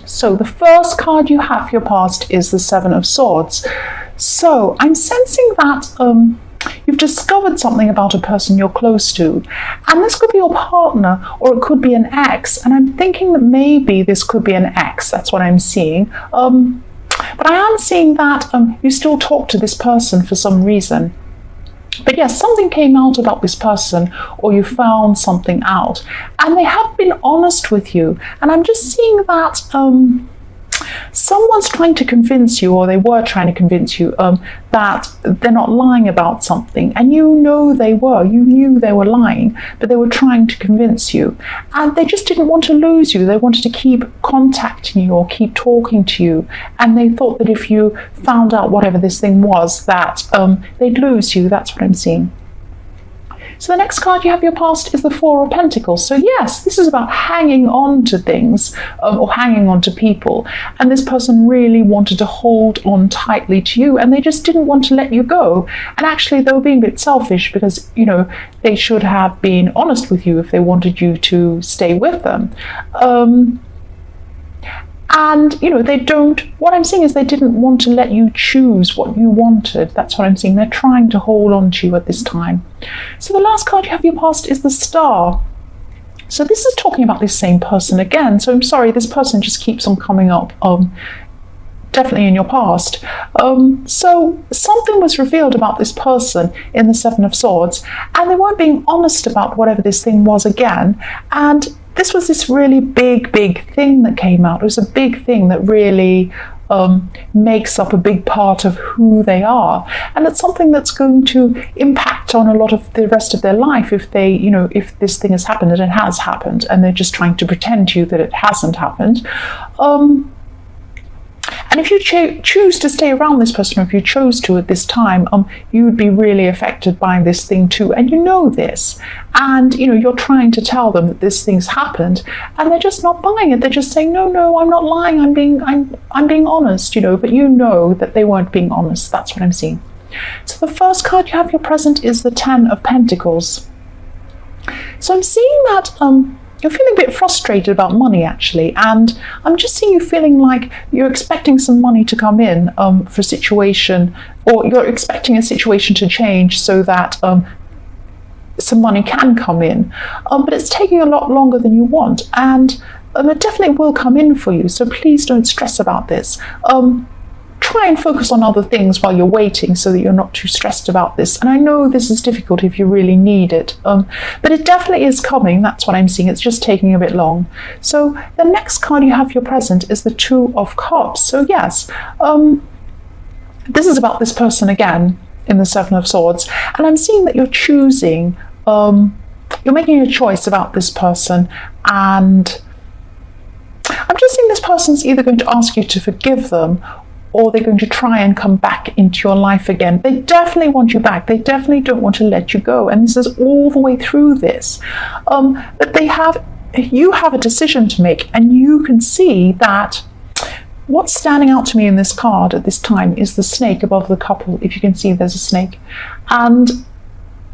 So the first card you have for your past is the Seven of Swords. So I'm sensing that you've discovered something about a person you're close to, and this could be your partner or it could be an ex, and I'm thinking that maybe this could be an ex. That's what I'm seeing. But I am seeing that you still talk to this person for some reason. But yes, something came out about this person, or you found something out, and they have been honest with you. And I'm just seeing that someone's trying to convince you, or they were trying to convince you, that they're not lying about something. And you know they were. You knew they were lying, but they were trying to convince you. And they just didn't want to lose you. They wanted to keep contacting you or keep talking to you. And they thought that if you found out whatever this thing was, that they'd lose you. That's what I'm seeing. So the next card you have your past is the Four of Pentacles. So yes, this is about hanging on to things or hanging on to people. And this person really wanted to hold on tightly to you, and they just didn't want to let you go. And actually they were being a bit selfish because, you know, they should have been honest with you if they wanted you to stay with them. And, you know, what I'm seeing is they didn't want to let you choose what you wanted. That's what I'm seeing. They're trying to hold on to you at this time. So the last card you have your past is the Star. So this is talking about this same person again. So I'm sorry, this person just keeps on coming up, definitely in your past. So something was revealed about this person in the Seven of Swords, and they weren't being honest about whatever this thing was again. And this was this really big thing that came out. It was a big thing that really makes up a big part of who they are. And it's something that's going to impact on a lot of the rest of their life if they, you know, if this thing has happened, and it has happened, and they're just trying to pretend to you that it hasn't happened. And if you choose to stay around this person, or if you chose to at this time, you would be really affected by this thing too. And you know this. And, you know, you're trying to tell them that this thing's happened, and they're just not buying it. They're just saying, no, I'm not lying. I'm being honest, you know, but you know that they weren't being honest. That's what I'm seeing. So the first card you have your present is the Ten of Pentacles. So I'm seeing that, you're feeling a bit frustrated about money, actually, and I'm just seeing you feeling like you're expecting some money to come in for a situation, or you're expecting a situation to change so that some money can come in, but it's taking a lot longer than you want, and it definitely will come in for you, so please don't stress about this. Try and focus on other things while you're waiting so that you're not too stressed about this. And I know this is difficult if you really need it, but it definitely is coming. That's what I'm seeing. It's just taking a bit long. So the next card you have your present is the Two of Cups. So yes, this is about this person again in the Seven of Swords. And I'm seeing that you're choosing, you're making a choice about this person, and I'm just seeing this person's either going to ask you to forgive them, or they're going to try and come back into your life again. They definitely want you back. They definitely don't want to let you go. And this is all the way through this. But you have a decision to make, and you can see that what's standing out to me in this card at this time is the snake above the couple. If you can see, there's a snake. And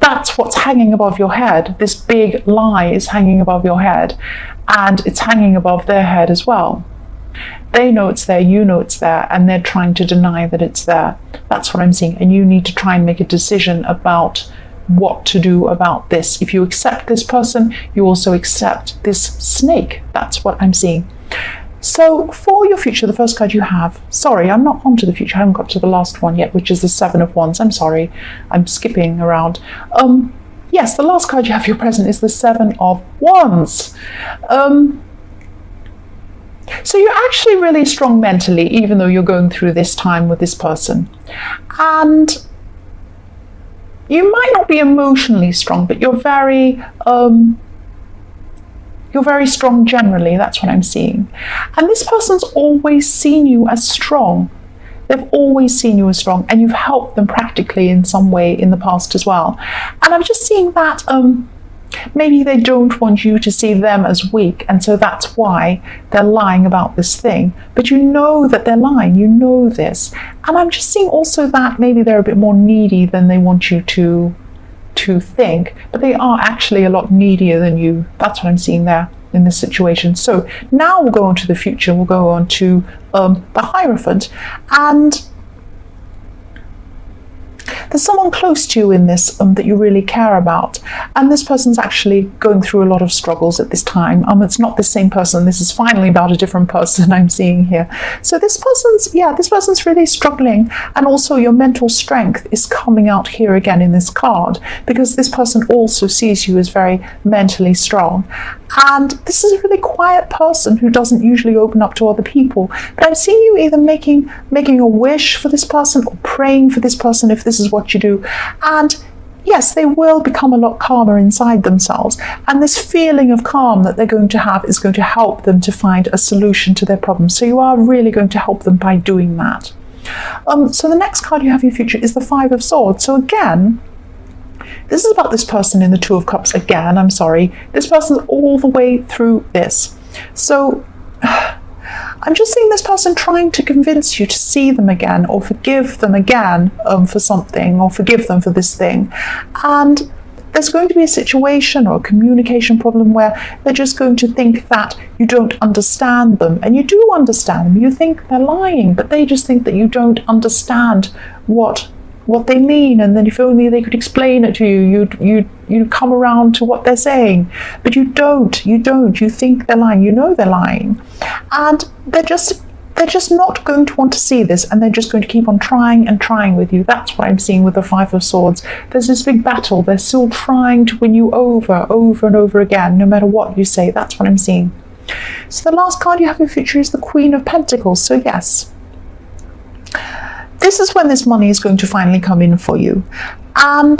that's what's hanging above your head. This big lie is hanging above your head, and it's hanging above their head as well. They know it's there, you know it's there, and they're trying to deny that it's there. That's what I'm seeing. And you need to try and make a decision about what to do about this. If you accept this person, you also accept this snake. That's what I'm seeing. So for your future, the first card you have, sorry, I'm not on to the future. I haven't got to the last one yet, which is the Seven of Wands. I'm sorry, I'm skipping around. Yes, the last card you have your present is the Seven of Wands. So you're actually really strong mentally, even though you're going through this time with this person. And you might not be emotionally strong, but you're very strong generally. That's what I'm seeing. And this person's always seen you as strong. They've always seen you as strong, and you've helped them practically in some way in the past as well. And I'm just seeing that maybe they don't want you to see them as weak, and so that's why they're lying about this thing. But you know that they're lying, you know this. And I'm just seeing also that maybe they're a bit more needy than they want you to think, but they are actually a lot needier than you. That's what I'm seeing there. in this situation. So now we'll go on to the future. We'll go on to the Hierophant, and there's someone close to you in this that you really care about, and this person's actually going through a lot of struggles at this time. It's not the same person. This is finally about a different person I'm seeing here. So this person's really struggling, and also your mental strength is coming out here again in this card, because this person also sees you as very mentally strong. And this is a really quiet person who doesn't usually open up to other people. But I'm seeing you either making a wish for this person or praying for this person, if this is what you do. And yes, they will become a lot calmer inside themselves. And this feeling of calm that they're going to have is going to help them to find a solution to their problems. So you are really going to help them by doing that. So the next card you have in your future is the Five of Swords. So again, this is about this person in the Two of Cups again. I'm sorry. This person's all the way through this. So I'm just seeing this person trying to convince you to see them again, or forgive them again for something, or forgive them for this thing. And there's going to be a situation or a communication problem where they're just going to think that you don't understand them. And you do understand them. You think they're lying, but they just think that you don't understand what they mean, and then if only they could explain it to you, you'd come around to what they're saying. But you don't. You think they're lying. You know they're lying, and they're just not going to want to see this, and they're just going to keep on trying and trying with you. That's what I'm seeing with the Five of Swords. There's this big battle. They're still trying to win you over and over again, no matter what you say. That's what I'm seeing. So the last card you have in your future is the Queen of Pentacles. So yes, this is when this money is going to finally come in for you. And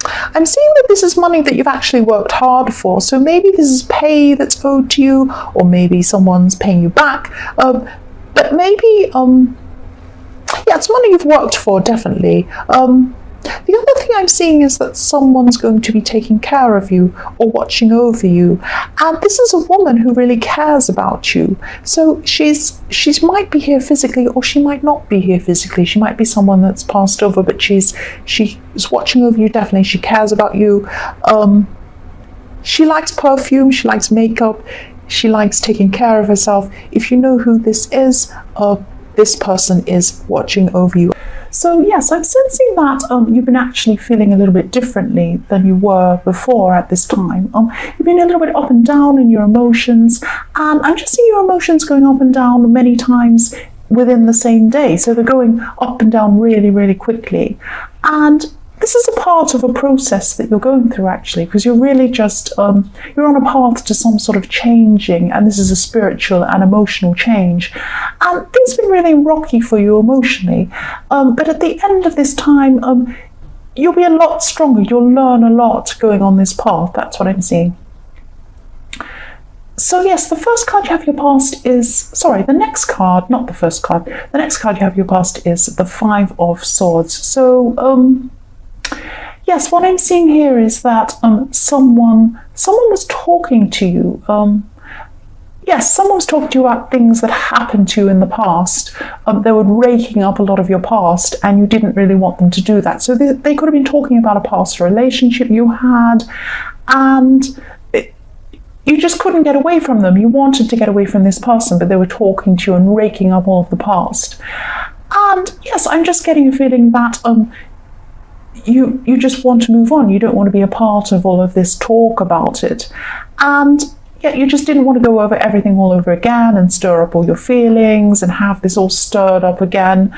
I'm seeing that this is money that you've actually worked hard for. So maybe this is pay that's owed to you, or maybe someone's paying you back. But maybe, it's money you've worked for, definitely. The other thing I'm seeing is that someone's going to be taking care of you or watching over you. And this is a woman who really cares about you. So she might be here physically, or she might not be here physically. She might be someone that's passed over, but she's watching over you, definitely. She cares about you. She likes perfume. She likes makeup. She likes taking care of herself. If you know who this is, this person is watching over you. So yes, I'm sensing that you've been actually feeling a little bit differently than you were before at this time. You've been a little bit up and down in your emotions, and I'm just seeing your emotions going up and down many times within the same day. So they're going up and down really, really quickly. And this is a part of a process that you're going through, actually, because you're really just, you're on a path to some sort of changing, and this is a spiritual and emotional change. And things have been really rocky for you emotionally, but at the end of this time, you'll be a lot stronger. You'll learn a lot going on this path. That's what I'm seeing. So yes, the first card you have your past is, the next card, not the first card, the next card you have your past is the Five of Swords. So, yes, what I'm seeing here is that someone was talking to you. Yes, someone was talking to you about things that happened to you in the past. They were raking up a lot of your past, and you didn't really want them to do that. So they could have been talking about a past relationship you had, and you just couldn't get away from them. You wanted to get away from this person, but they were talking to you and raking up all of the past. And yes, I'm just getting a feeling that you just want to move on. You don't want to be a part of all of this talk about it. And yet you just didn't want to go over everything all over again and stir up all your feelings and have this all stirred up again.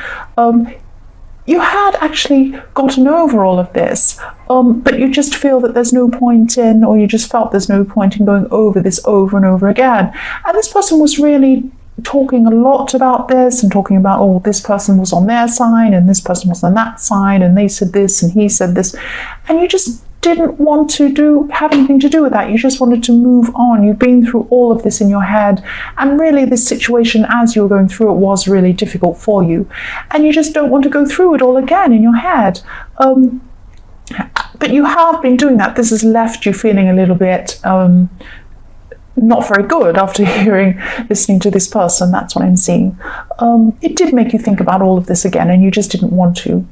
You had actually gotten over all of this, but you just feel that there's no point in, or you just felt there's no point in going over this over and over again. And this person was really talking a lot about this, and talking about, oh, this person was on their side and this person was on that side, and they said this and he said this, and you just didn't want to have anything to do with that. You just wanted to move on. You've been through all of this in your head, and really this situation as you were going through it was really difficult for you, and you just don't want to go through it all again in your head. But you have been doing that. This has left you feeling a little bit not very good after listening to this person. That's what I'm seeing. It did make you think about all of this again, and you just didn't want to.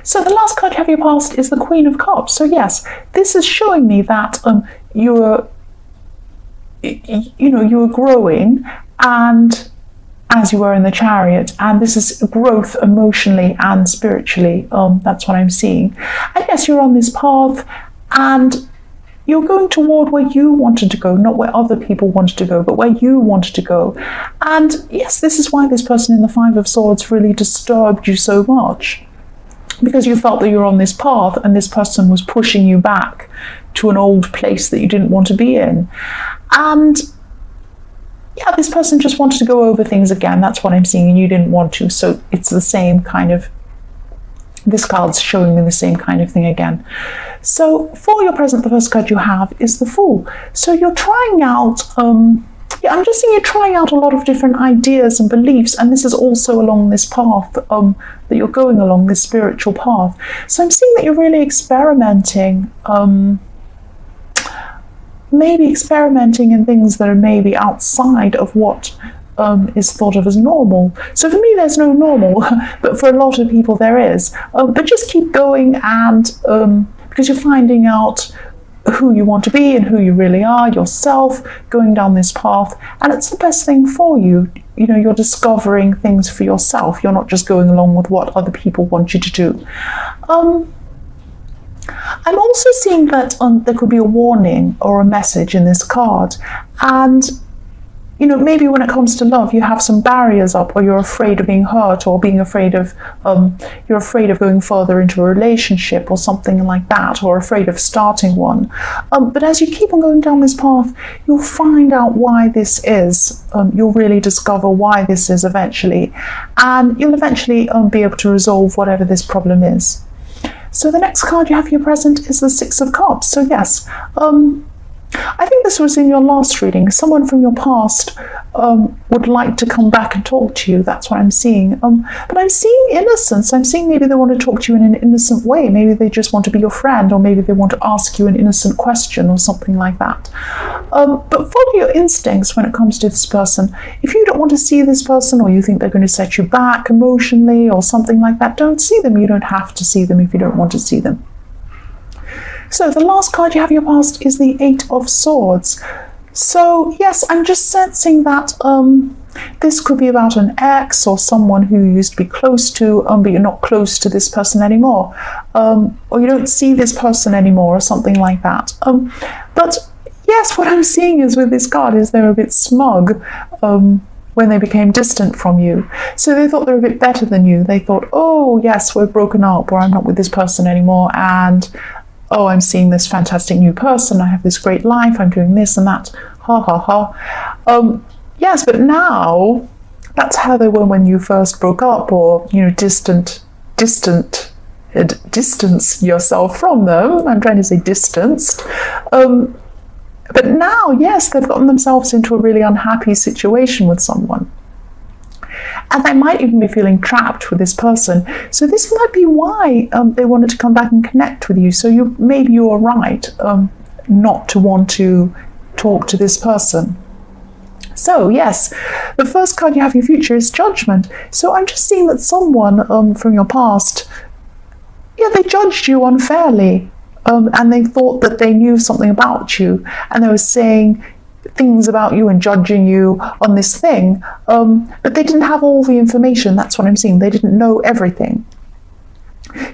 So the last card you have your past is the Queen of Cups. So yes, this is showing me that you're you were growing, and as you were in the Chariot, and this is growth emotionally and spiritually. That's what I'm seeing. And yes, you're on this path, and you're going toward where you wanted to go, not where other people wanted to go, but where you wanted to go. And yes, this is why this person in the Five of Swords really disturbed you so much, because you felt that you were on this path and this person was pushing you back to an old place that you didn't want to be in. And yeah, this person just wanted to go over things again. That's what I'm seeing, and you didn't want to. So it's the same kind of, this card's showing me the same kind of thing again. So for your present, the first card you have is the Fool. So you're trying out, I'm just seeing you trying out a lot of different ideas and beliefs, and this is also along this path that you're going along, this spiritual path. So I'm seeing that you're really experimenting, maybe experimenting in things that are maybe outside of what is thought of as normal. So for me, there's no normal, but for a lot of people there is. But just keep going, and because you're finding out who you want to be and who you really are yourself, going down this path, and it's the best thing for you. You're discovering things for yourself. You're not just going along with what other people want you to do. I'm also seeing that there could be a warning or a message in this card, and maybe when it comes to love, you have some barriers up, or you're afraid of being hurt, or being afraid of, you're afraid of going further into a relationship or something like that, or afraid of starting one. But as you keep on going down this path, you'll find out why this is. You'll really discover why this is eventually, and you'll eventually be able to resolve whatever this problem is. So the next card you have for your present is the Six of Cups. So yes, I think this was in your last reading. Someone from your past would like to come back and talk to you. That's what I'm seeing. But I'm seeing innocence. I'm seeing maybe they want to talk to you in an innocent way. Maybe they just want to be your friend, or maybe they want to ask you an innocent question or something like that. But follow your instincts when it comes to this person. If you don't want to see this person, or you think they're going to set you back emotionally or something like that, don't see them. You don't have to see them if you don't want to see them. So the last card you have in your past is the Eight of Swords. So yes, I'm just sensing that this could be about an ex, or someone who you used to be close to, but you're not close to this person anymore, or you don't see this person anymore, or something like that. But yes, what I'm seeing is with this card is they're a bit smug when they became distant from you. So they thought they were a bit better than you. They thought, oh yes, we're broken up, or I'm not with this person anymore, and oh, I'm seeing this fantastic new person, I have this great life, I'm doing this and that, ha ha ha. Yes, but now, that's how they were when you first broke up, or, distance yourself from them. I'm trying to say distanced. But now, yes, they've gotten themselves into a really unhappy situation with someone. And they might even be feeling trapped with this person. So this might be why they wanted to come back and connect with you. So maybe you are right not to want to talk to this person. So yes, the first card you have in your future is Judgment. So I'm just seeing that someone from your past, they judged you unfairly, and they thought that they knew something about you, and they were saying things about you and judging you on this thing, but they didn't have all the information. That's what I'm seeing. They didn't know everything.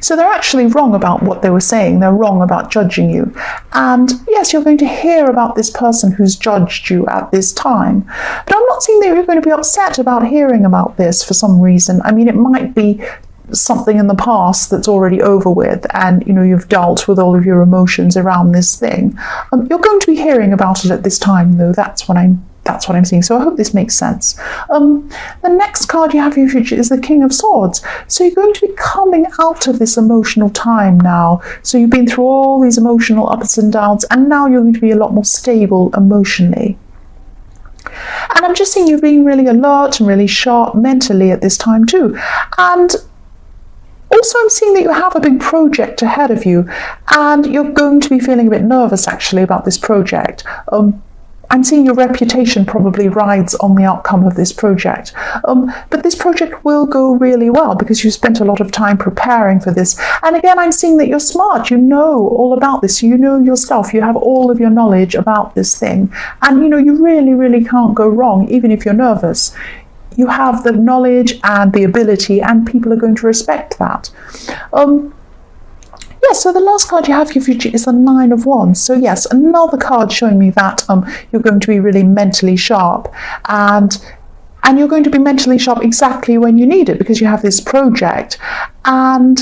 So they're actually wrong about what they were saying. They're wrong about judging you. And yes, you're going to hear about this person who's judged you at this time. But I'm not saying that you're going to be upset about hearing about this for some reason. I mean, it might be something in the past that's already over with, and you've dealt with all of your emotions around this thing. You're going to be hearing about it at this time, though. That's what I'm seeing. So I hope this makes sense. The next card you have in your future is the King of Swords. So you're going to be coming out of this emotional time now. So you've been through all these emotional ups and downs, and now you're going to be a lot more stable emotionally. And I'm just seeing you being really alert and really sharp mentally at this time too. And also, I'm seeing that you have a big project ahead of you, and you're going to be feeling a bit nervous actually about this project. I'm seeing your reputation probably rides on the outcome of this project. But this project will go really well because you spent a lot of time preparing for this. And again, I'm seeing that you're smart. You know all about this. You know your stuff. You have all of your knowledge about this thing. And, you really, really can't go wrong, even if you're nervous. You have the knowledge and the ability, and people are going to respect that. Yes, so the last card you have for your future is the Nine of Wands. So yes, another card showing me that you're going to be really mentally sharp, and you're going to be mentally sharp exactly when you need it because you have this project. And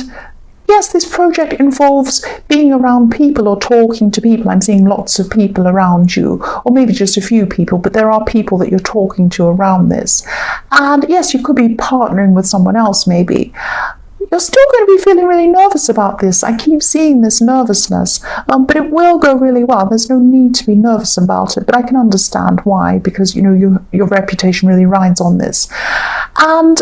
yes, this project involves being around people or talking to people. I'm seeing lots of people around you, or maybe just a few people, but there are people that you're talking to around this. And yes, you could be partnering with someone else maybe. You're still going to be feeling really nervous about this. I keep seeing this nervousness, but it will go really well. There's no need to be nervous about it, but I can understand why, because your reputation really rides on this. And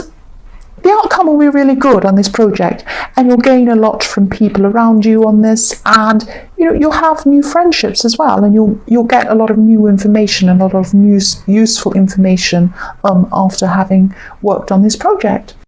the outcome will be really good on this project, and you'll gain a lot from people around you on this, and you'll have new friendships as well, and you'll get a lot of new information, a lot of useful information after having worked on this project.